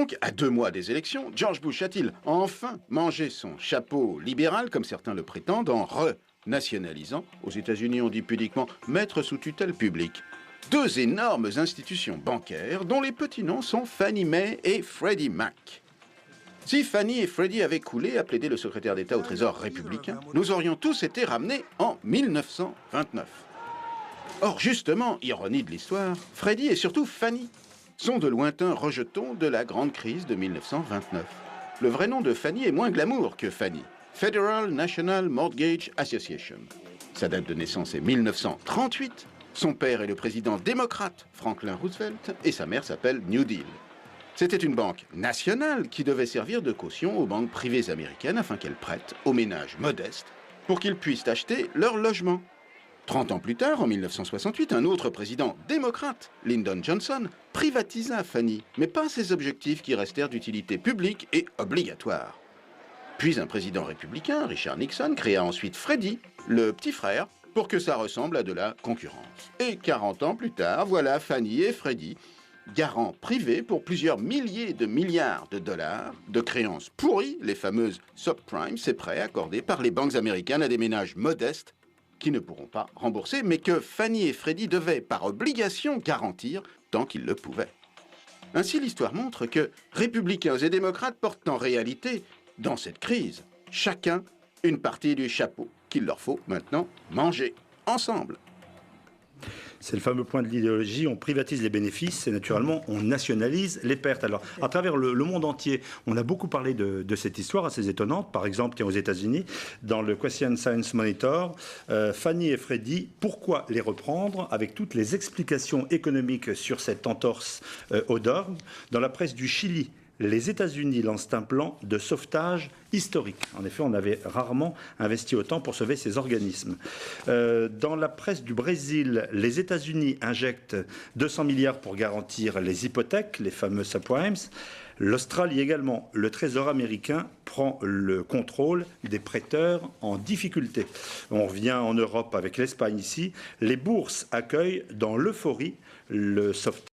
Donc, à 2 mois des élections, George Bush a-t-il enfin mangé son chapeau libéral, comme certains le prétendent, en renationalisant, aux États-Unis on dit pudiquement, mettre sous tutelle publique, 2 énormes institutions bancaires dont les petits noms sont Fannie Mae et Freddie Mac. Si Fannie et Freddie avaient coulé, a plaidé le secrétaire d'État au Trésor républicain, nous aurions tous été ramenés en 1929. Or, justement, ironie de l'histoire, Freddie et surtout Fannie sont de lointains rejetons de la grande crise de 1929. Le vrai nom de Fannie est moins glamour que Fannie. Federal National Mortgage Association. Sa date de naissance est 1938. Son père est le président démocrate Franklin Roosevelt et sa mère s'appelle New Deal. C'était une banque nationale qui devait servir de caution aux banques privées américaines afin qu'elles prêtent aux ménages modestes pour qu'ils puissent acheter leur logement. 30 ans plus tard, en 1968, un autre président démocrate, Lyndon Johnson, privatisa Fannie, mais pas ses objectifs qui restèrent d'utilité publique et obligatoire. Puis un président républicain, Richard Nixon, créa ensuite Freddie, le petit frère, pour que ça ressemble à de la concurrence. Et 40 ans plus tard, voilà Fannie et Freddie, garants privés pour plusieurs milliers de milliards de dollars de créances pourries, les fameuses subprimes, ces prêts accordés par les banques américaines à des ménages modestes qui ne pourront pas rembourser, mais que Fannie et Freddie devaient par obligation garantir tant qu'ils le pouvaient. Ainsi, l'histoire montre que républicains et démocrates portent en réalité, dans cette crise, chacun une partie du chapeau qu'il leur faut maintenant manger ensemble. C'est le fameux point de l'idéologie, on privatise les bénéfices et naturellement on nationalise les pertes. Alors, à travers le monde entier, on a beaucoup parlé de cette histoire assez étonnante. Par exemple, aux États-Unis, dans le Question Science Monitor, Fannie et Freddie, pourquoi les reprendre avec toutes les explications économiques sur cette entorse aux dogmes. Dans la presse du Chili, les États-Unis lancent un plan de sauvetage historique. En effet, on avait rarement investi autant pour sauver ces organismes. Dans la presse du Brésil, les États-Unis injectent 200 milliards pour garantir les hypothèques, les fameux subprimes. L'Australie également, le Trésor américain prend le contrôle des prêteurs en difficulté. On revient en Europe avec l'Espagne ici. Les bourses accueillent dans l'euphorie le sauvetage